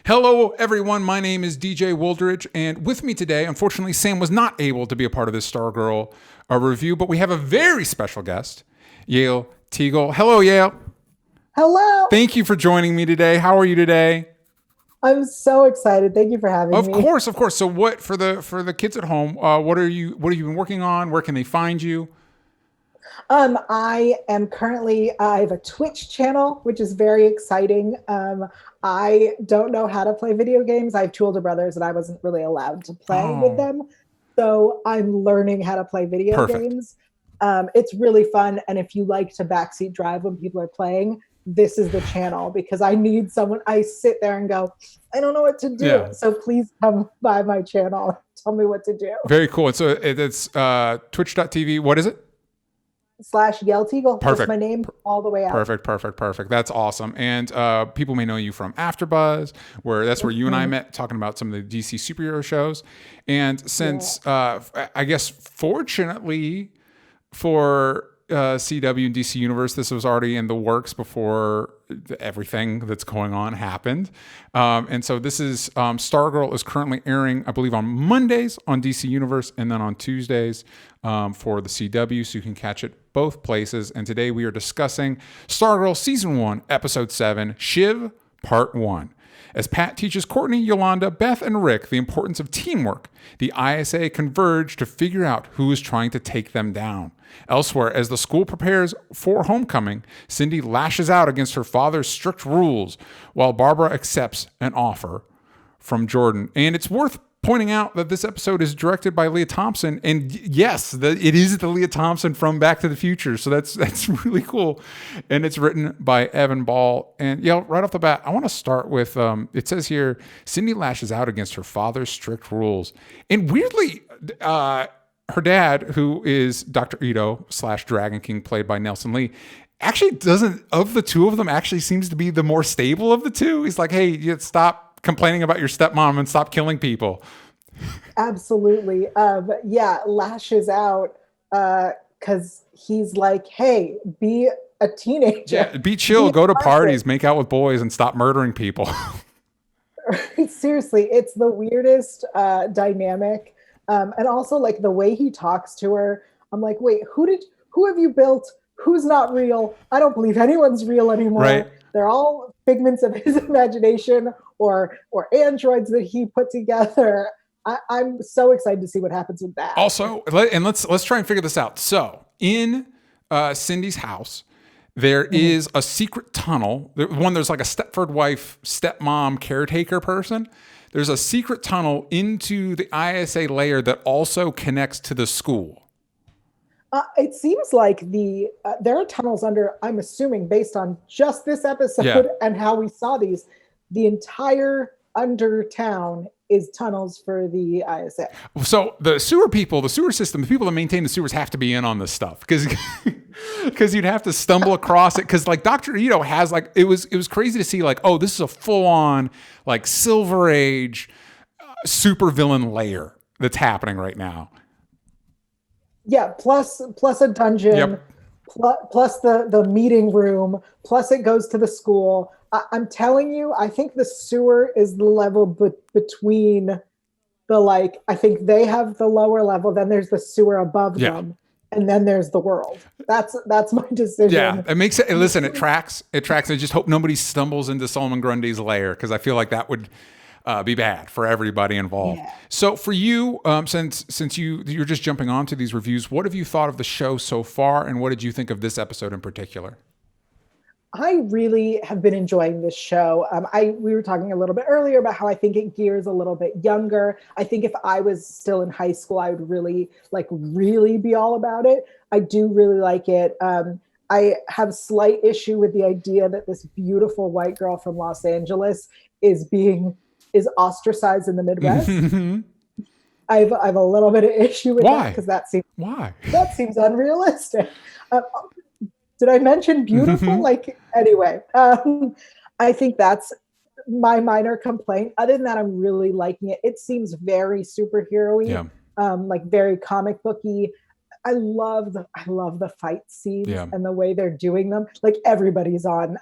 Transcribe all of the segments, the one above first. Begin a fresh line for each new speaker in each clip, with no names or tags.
Hello, everyone. My name is DJ Woldridge, and with me today, unfortunately, Sam was not able to be a part of this Stargirl review, but we have a very special guest, Yael Tygiel. Hello, Yael.
Hello.
Thank you for joining me today. How are you today?
I'm so excited. Thank you for having me.
Of course. So, what for the kids at home? What have you been working on? Where can they find you?
I am currently, I have a Twitch channel, which is very exciting. I don't know how to play video games. I have two older brothers and I wasn't really allowed to play with them. So I'm learning how to play video games. It's really fun. And if you like to backseat drive when people are playing, this is the channel because I need someone. I sit there and go, I don't know what to do. Yeah. So please come by my channel and tell me what to do.
Very cool. So it's twitch.tv. What is it?
/Yael Tygiel.
Perfect.
That's my name all the way out.
Perfect. That's awesome. And people may know you from AfterBuzz, where you and I met talking about some of the DC superhero shows. And since I guess fortunately for CW and DC Universe, this was already in the works before everything that's going on happened. And so this is Stargirl is currently airing, I believe, on Mondays on DC Universe and then on Tuesdays for the CW, so you can catch it both places. And today we are discussing Stargirl Season 1, Episode 7, Shiv Part 1. As Pat teaches Courtney, Yolanda, Beth, and Rick the importance of teamwork, the ISA converge to figure out who is trying to take them down. Elsewhere, as the school prepares for homecoming, Cindy lashes out against her father's strict rules, while Barbara accepts an offer from Jordan. And it's worth pointing out that this episode is directed by Leah Thompson, and yes, it is the Leah Thompson from Back to the Future, so that's really cool. And it's written by Evan Ball. And right off the bat, I want to start with it says here, Cindy lashes out against her father's strict rules, and weirdly, her dad, who is Dr. Ito / Dragon King, played by Nelson Lee, actually doesn't, of the two of them, actually seems to be the more stable of the two. He's like, hey, you stop complaining about your stepmom and stop killing people.
Absolutely. Lashes out because he's like, hey, be a teenager.
Yeah, be chill, go to parties, make out with boys, and stop murdering people.
Seriously, it's the weirdest dynamic. And also like the way he talks to her, I'm like, wait, who have you built? Who's not real? I don't believe anyone's real anymore. Right. They're all figments of his imagination or androids that he put together. I'm so excited to see what happens with that.
Also, let's try and figure this out. So in Cindy's house, there is a secret tunnel. There's like a Stepford wife, stepmom, caretaker person. There's a secret tunnel into the ISA layer that also connects to the school.
It seems like there are tunnels under, I'm assuming based on just this episode and how we saw these, the entire under town is tunnels for the ISA. So
the sewer people, the sewer system, the people that maintain the sewers have to be in on this stuff because you'd have to stumble across it. Because like Dr. Ito has like, it was crazy to see like, oh, this is a full on like Silver Age super villain layer that's happening right now.
Yeah, plus a dungeon, plus the meeting room, plus it goes to the school. I'm telling you, I think the sewer is the level between the I think they have the lower level, then there's the sewer above them, and then there's the world. That's my decision.
Yeah, it makes it. Listen, it tracks. I just hope nobody stumbles into Solomon Grundy's lair because I feel like that would be bad for everybody involved. Yeah. So for you, since you're just jumping onto these reviews, what have you thought of the show so far, and what did you think of this episode in particular?
I really have been enjoying this show. We were talking a little bit earlier about how I think it gears a little bit younger. I think if I was still in high school, I would really be all about it. I do really like it. I have slight issue with the idea that this beautiful white girl from Los Angeles is ostracized in the Midwest. I have a little bit of issue with that because that seems unrealistic. Did I mention beautiful? Anyway, I think that's my minor complaint. Other than that, I'm really liking it. It seems very superhero-y, very comic booky. I love the fight scenes and the way they're doing them. Like everybody's on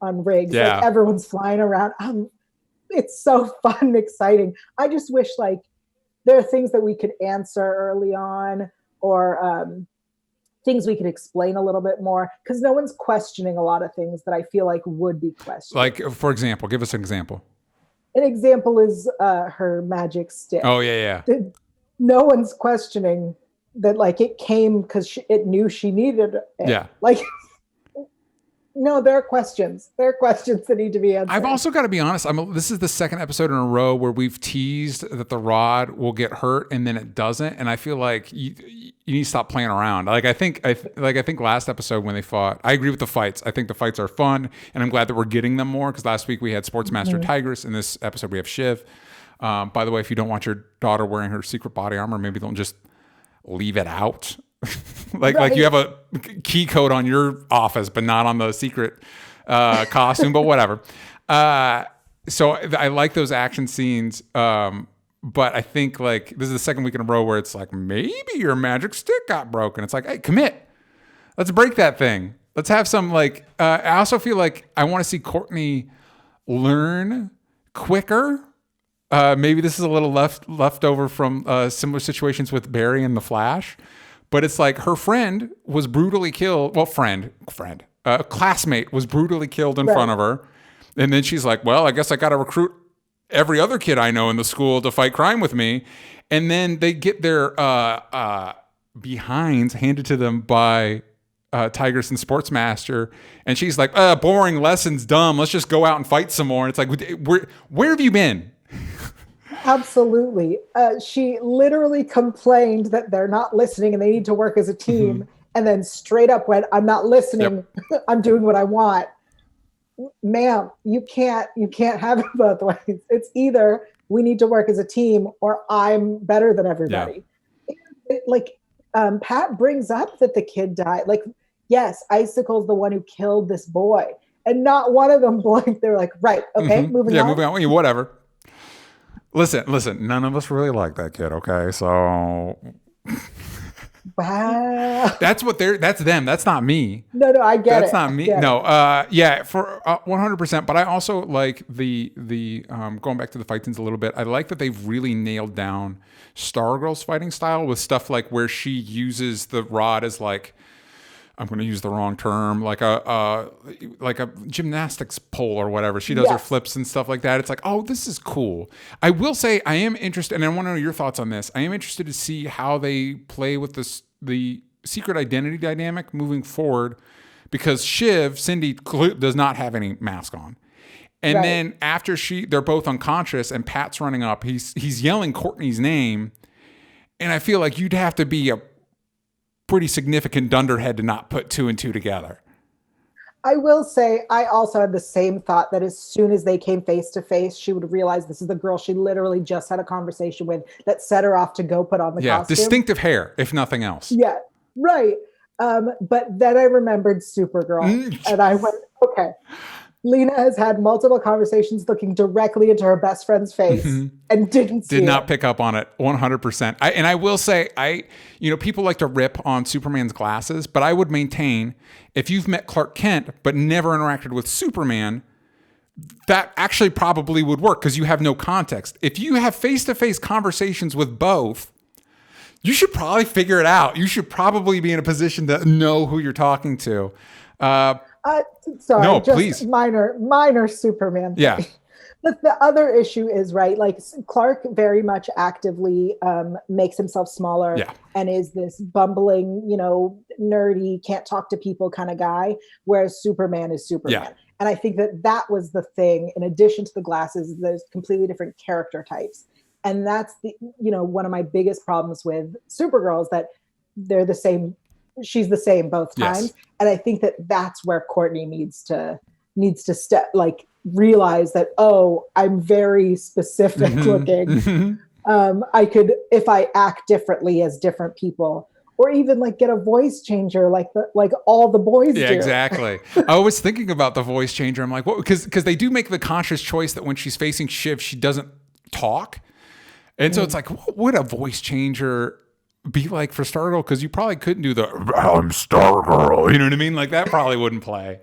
rigs. Like everyone's flying around. it's so fun and exciting. I just wish like there are things that we could answer early on, or things we could explain a little bit more, because no one's questioning a lot of things that I feel like would be questioned.
Like, for example, give us an example.
An example is her magic stick.
Oh, yeah.
No one's questioning that, like, it came because it knew she needed it.
Yeah.
Like, no, there are questions. There are questions that need to be answered.
I've also got to be honest. This is the second episode in a row where we've teased that the rod will get hurt and then it doesn't. And I feel like you need to stop playing around. Like I think last episode when they fought, I agree with the fights. I think the fights are fun, and I'm glad that we're getting them more, because last week we had Sportsmaster Tigress. In this episode we have Shiv. By the way, if you don't want your daughter wearing her secret body armor, maybe don't just leave it out. Like you have a key code on your office, but not on the secret costume, but whatever. So I like those action scenes. But I think like this is the second week in a row where it's like, maybe your magic stick got broken. It's like, hey, commit. Let's break that thing. Let's have some like, I also feel like I want to see Courtney learn quicker. Maybe this is a little left over from similar situations with Barry and the Flash. But it's like her friend was brutally killed. Well, a classmate was brutally killed in front of her. And then she's like, well, I guess I got to recruit every other kid I know in the school to fight crime with me. And then they get their behinds handed to them by Tigress and Sportsmaster. And she's like, boring lessons, dumb. Let's just go out and fight some more. And it's like, where have you been?
Absolutely. She literally complained that they're not listening and they need to work as a team, and then straight up went, I'm not listening. Yep. I'm doing what I want. Ma'am, you can't have it both ways. It's either we need to work as a team or I'm better than everybody. Yeah. Pat brings up that the kid died. Like, yes, Icicle's the one who killed this boy. And not one of them blinked. They're like, right, okay, moving on.
Moving on. Whatever. Listen, none of us really like that kid, okay? So
wow.
That's them. That's not me.
No, I get it.
That's not me. No, for 100%. But I also like the going back to the fight scenes a little bit. I like that they've really nailed down Stargirl's fighting style with stuff like where she uses the rod as like, I'm going to use the wrong term, like a gymnastics pole or whatever. She does her flips and stuff like that. It's like, oh, this is cool. I will say I am interested, and I want to know your thoughts on this. I am interested to see how they play with the secret identity dynamic moving forward, because Cindy does not have any mask on. And then after they're both unconscious and Pat's running up, he's yelling Courtney's name. And I feel like you'd have to be a pretty significant dunderhead to not put two and two together.
I will say I also had the same thought, that as soon as they came face to face, she would realize this is the girl she literally just had a conversation with that set her off to go put on the costume.
Distinctive hair, if nothing else.
Yeah, right. But then I remembered Supergirl, and I went, okay. Lena has had multiple conversations looking directly into her best friend's face and did not
pick up on it 100%. And I will say, people like to rip on Superman's glasses, but I would maintain if you've met Clark Kent but never interacted with Superman, that actually probably would work because you have no context. If you have face-to-face conversations with both, you should probably figure it out. You should probably be in a position to know who you're talking to.
Sorry,
no,
just
please.
Minor Superman thing.
Yeah.
But the other issue is, right, like Clark very much actively makes himself smaller and is this bumbling, nerdy, can't talk to people kind of guy, whereas Superman is Superman. Yeah. And I think that was the thing, in addition to the glasses, there's completely different character types. And that's one of my biggest problems with Supergirl is that they're the same. She's the same both times. Yes. And I think that's where Courtney needs to step, like realize that, oh, I'm very specific looking. I could, if I act differently as different people, or even like get a voice changer like all the boys do.
Yeah, exactly. I was thinking about the voice changer. I'm like, what? Because they do make the conscious choice that when she's facing Shiv, she doesn't talk. And so it's like, what would a voice changer be like for Stargirl? Because you probably couldn't do the I'm Stargirl. You know what I mean? Like that probably wouldn't play.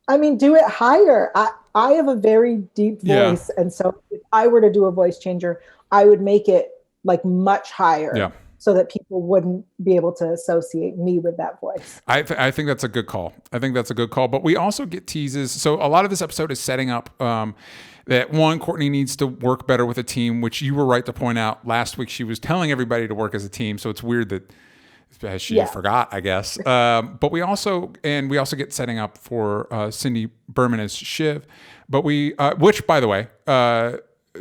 I mean, do it higher. I have a very deep voice.
Yeah.
And so if I were to do a voice changer, I would make it like much higher.
Yeah.
So that people wouldn't be able to associate me with that voice.
I think that's a good call. I think that's a good call. But we also get teases. So a lot of this episode is setting up that one, Courtney needs to work better with a team, which you were right to point out. Last week, she was telling everybody to work as a team. So it's weird that she forgot, I guess. But we also get setting up for Cindy Berman as Shiv. But which, by the way,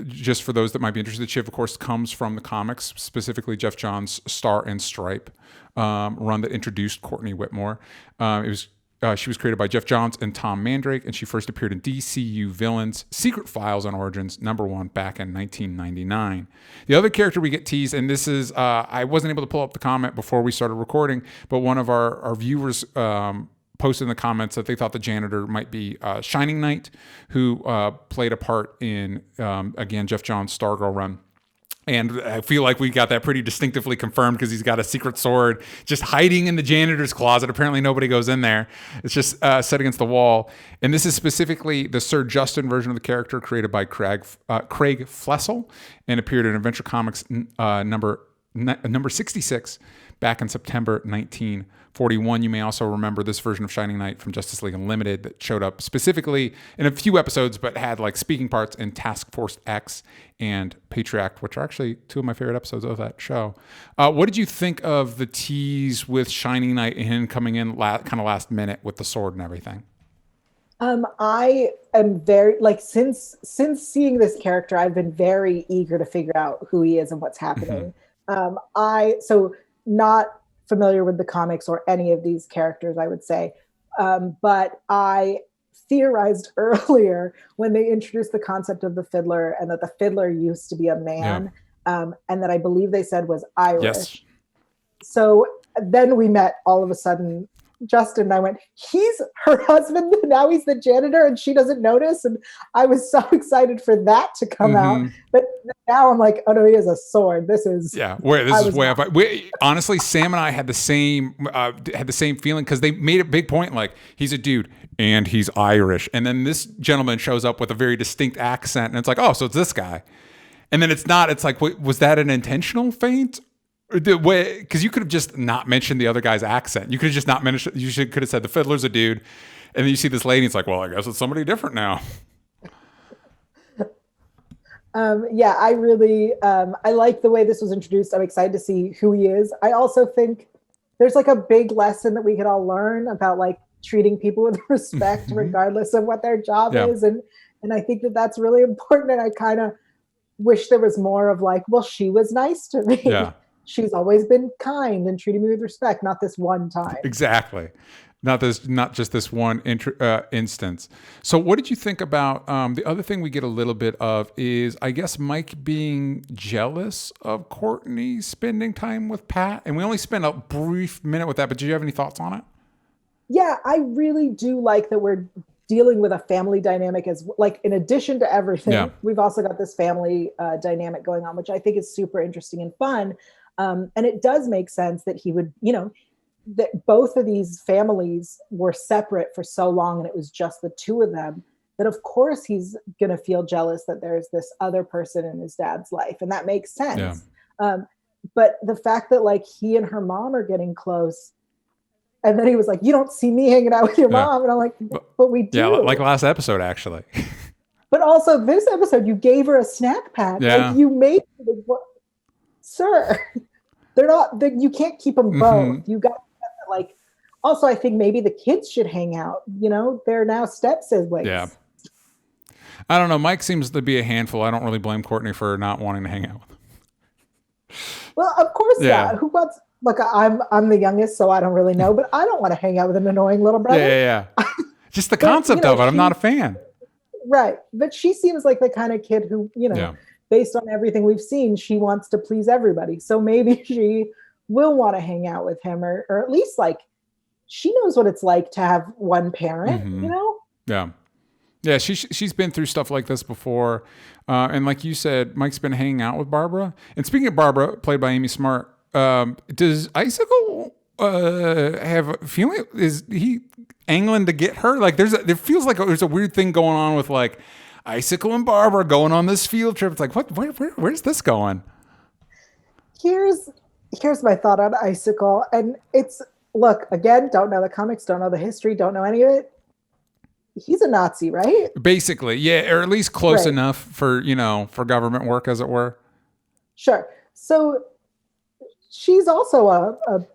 just for those that might be interested, Shiv, of course, comes from the comics, specifically Jeff Johns' Star and Stripe run that introduced Courtney Whitmore. She was created by Jeff Johns and Tom Mandrake, and she first appeared in DCU Villains Secret Files on Origins #1 back in 1999. The other character we get teased, and this is, I wasn't able to pull up the comment before we started recording, but one of our viewers posted in the comments that they thought the janitor might be Shining Knight, who played a part in, again, Jeff Johns' Stargirl run. And I feel like we got that pretty distinctively confirmed because he's got a secret sword just hiding in the janitor's closet. Apparently nobody goes in there. It's just set against the wall. And this is specifically the Sir Justin version of the character created by Craig Flessel and appeared in Adventure Comics number 66 back in September 1941. You may also remember this version of Shining Knight from Justice League Unlimited that showed up specifically in a few episodes, but had like speaking parts in Task Force X and Patriot, which are actually two of my favorite episodes of that show. What did you think of the tease with Shining Knight and him coming in kind of last minute with the sword and everything?
I am very, like, since seeing this character, I've been very eager to figure out who he is and what's happening. So not familiar with the comics or any of these characters, I would say. But I theorized earlier when they introduced the concept of the fiddler and that the fiddler used to be a man, and that I believe they said was Irish.
Yes.
So then we met all of a sudden. Justin and I went, he's her husband, now he's the janitor and she doesn't notice. And I was so excited for that to come out. But now I'm like, oh no, he has a sword. This is
way up. Honestly, Sam and I had the same feeling because they made a big point, like, he's a dude and he's Irish. And then this gentleman shows up with a very distinct accent and it's like, oh, so it's this guy. And then it's not, it's like, was that an intentional feint? Because you could have just not mentioned the other guy's accent. You could have just not mentioned. Could have said the fiddler's a dude, and then you see this lady. It's like, well, I guess it's somebody different now.
I really I like the way this was introduced. I'm excited to see who he is. I also think there's like a big lesson that we could all learn about like treating people with respect, regardless of what their job is, and I think that that's really important. And I kind of wish there was more of like, well, she was nice to me.
Yeah. She's
always been kind and treating me with respect, not this one time.
Exactly. Not just this one instance. So what did you think about the other thing we get a little bit of is, I guess, Mike being jealous of Courtney spending time with Pat? And we only spent a brief minute with that, but do you have any thoughts on it?
Yeah, I really do like that we're dealing with a family dynamic as like, in addition to everything, we've also got this family dynamic going on, which I think is super interesting and fun. And it does make sense that he would, that both of these families were separate for so long and it was just the two of them, that of course he's going to feel jealous that there's this other person in his dad's life. And that makes sense. But the fact that like he and her mom are getting close, and then he was like, you don't see me hanging out with your mom. And I'm like, but we do. Yeah,
like last episode, actually.
But also this episode, you gave her a snack pack.
Yeah.
Like you made, sir. They're not. You can't keep them both. You got like. Also, I think maybe the kids should hang out. They're now step siblings.
Yeah. I don't know. Mike seems to be a handful. I don't really blame Courtney for not wanting to hang out with him.
Well, of course not. Who wants? Look, I'm the youngest, so I don't really know. But I don't want to hang out with an annoying little brother.
Yeah. Just the concept of it. I'm not a fan.
Right, but she seems like the kind of kid who, based on everything we've seen, she wants to please everybody. So maybe she will want to hang out with him, or at least like she knows what it's like to have one parent,
Yeah, she's been through stuff like this before. And like you said, Mike's been hanging out with Barbara. And speaking of Barbara, played by Amy Smart, does Icicle have a feeling, is he angling to get her? Like it feels like there's a weird thing going on with like Icicle and Barbara going on this field trip. It's like, where's this going?
Here's my thought on Icicle. And it's, look, again, don't know the comics, don't know the history, don't know any of it. He's a Nazi, right?
Basically, yeah, or at least close enough for, for government work, as it were.
Sure. So she's also a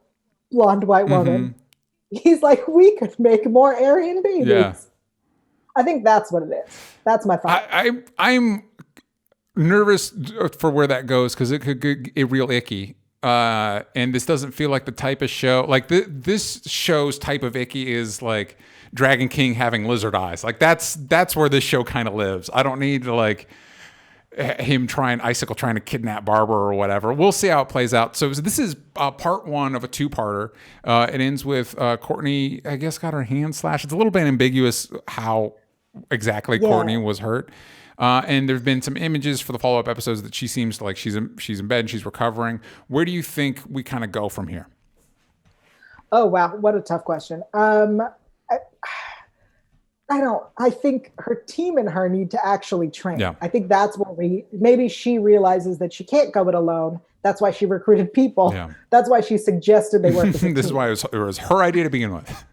blonde white woman. He's like, we could make more Aryan babies. Yeah. I think that's what it is. That's my thought.
I'm nervous for where that goes because it could get real icky. And this doesn't feel like the type of show, like this show's type of icky is like Dragon King having lizard eyes. Like that's where this show kind of lives. I don't need to like Icicle trying to kidnap Barbara or whatever. We'll see how it plays out. So this is part one of a two-parter. It ends with Courtney, I guess, got her hand slashed. It's a little bit ambiguous how exactly Courtney was hurt. And there've been some images for the follow-up episodes that she seems like she's in bed and she's recovering. Where do you think we kind of go from here?
Oh, wow. What a tough question. I think her team and her need to actually train. Yeah. I think that's where maybe she realizes that she can't go it alone. That's why she recruited people. Yeah. That's why she suggested they work as a team.
This is why it was her idea to begin with.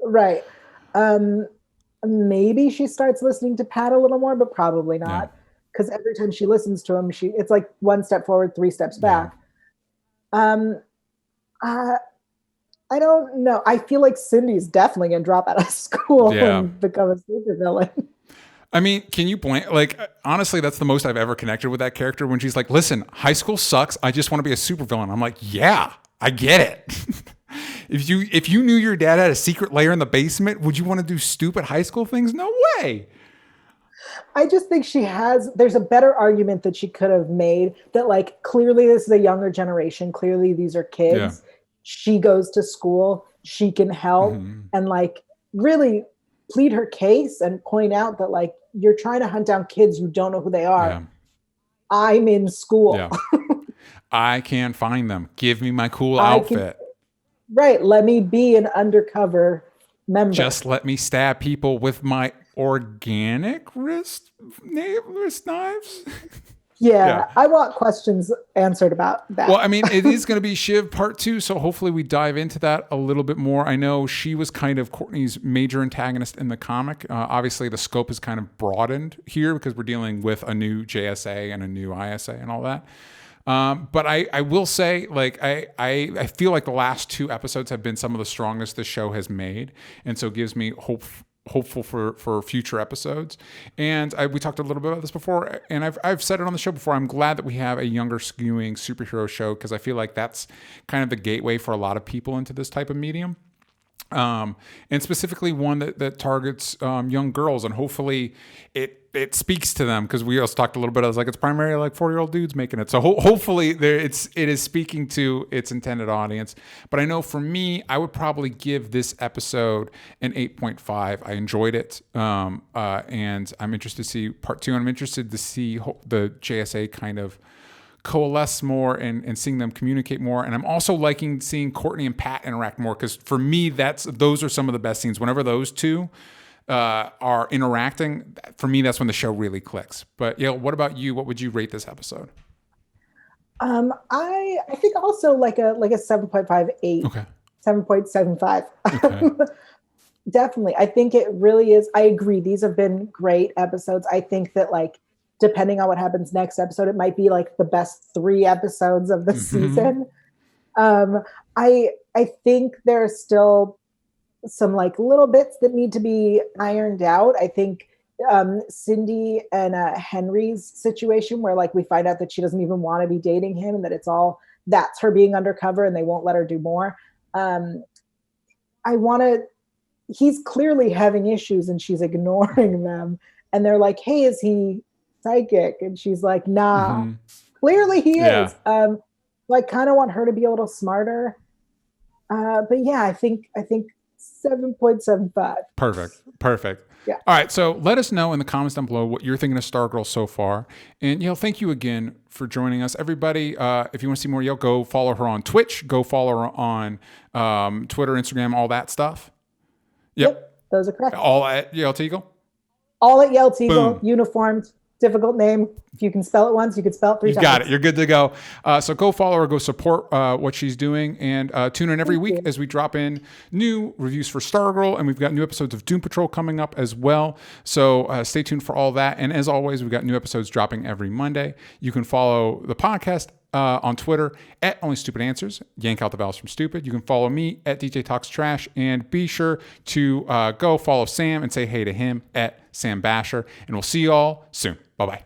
Right. Maybe she starts listening to Pat a little more, but probably not. Because every time she listens to him, it's like one step forward, three steps back. I don't know. I feel like Cindy's definitely going to drop out of school and become a supervillain.
I mean, can you point, like, honestly, that's the most I've ever connected with that character when she's like, listen, high school sucks. I just want to be a supervillain. I'm like, yeah, I get it. If you knew your dad had a secret lair in the basement, would you want to do stupid high school things? No way.
I just think there's a better argument that she could have made that, like, clearly this is a younger generation. Clearly these are kids. Yeah. She goes to school, she can help and like really plead her case and point out that like you're trying to hunt down kids, you don't know who they are. Yeah. I'm in school. Yeah.
I can't find them. Give me my cool outfit.
Right. Let me be an undercover member.
Just let me stab people with my organic wrist knives.
Yeah, I want questions answered about that.
Well, I mean, it is going to be Shiv Part 2, so hopefully we dive into that a little bit more. I know she was kind of Courtney's major antagonist in the comic. Obviously, the scope is kind of broadened here because we're dealing with a new JSA and a new ISA and all that. But I will say, like, I feel like the last two episodes have been some of the strongest the show has made, and so it gives me hopeful for future episodes. And we talked a little bit about this before, and I've said it on the show before. I'm glad that we have a younger skewing superhero show because I feel like that's kind of the gateway for a lot of people into this type of medium. And specifically one that targets young girls, and hopefully it speaks to them, because we also talked a little bit. I was like, it's primarily like 40-year-old dudes making it, so hopefully it is speaking to its intended audience. But I know for me, I would probably give this episode an 8.5. I enjoyed it, and I'm interested to see part 2. And I'm interested to see the JSA kind of coalesce more and seeing them communicate more. And I'm also liking seeing Courtney and Pat interact more, because for me, those are some of the best scenes. Whenever those two are interacting, for me, that's when the show really clicks. But Yael, what about you? What would you rate this episode?
I think also like a 7.58. Okay. 7.75. Okay. Definitely. I think it really is. I agree. These have been great episodes. I think that, like, depending on what happens next episode, it might be like the best 3 episodes of the season. I think there are still some like little bits that need to be ironed out. I think Cindy and Henry's situation, where like we find out that she doesn't even want to be dating him, and that that's her being undercover and they won't let her do more. He's clearly having issues and she's ignoring them. And they're like, hey, is he psychic? And she's like, nah, clearly he is. So I kind of want her to be a little smarter. But yeah, I think 7.75.
Perfect.
Yeah.
All right. So let us know in the comments down below what you're thinking of Stargirl so far. And, Yael, thank you again for joining us. Everybody, if you want to see more Yael, go follow her on Twitch. Go follow her on Twitter, Instagram, all that stuff.
Yep. Those are correct.
All at Yael Tygiel?
All at Yael Tygiel,
Boom.
uniformed. Difficult name. If you can spell it once, you can spell it 3 times.
You got it. You're good to go. So go follow her, go support what she's doing, and tune in every week as we drop in new reviews for Stargirl, and we've got new episodes of Doom Patrol coming up as well. So stay tuned for all that. And as always, we've got new episodes dropping every Monday. You can follow the podcast on Twitter at Only Stupid Answers. Yank out the vowels from stupid. You can follow me at DJ Talks Trash, and be sure to go follow Sam and say hey to him at Sam Basher. And we'll see you all soon. Bye-bye.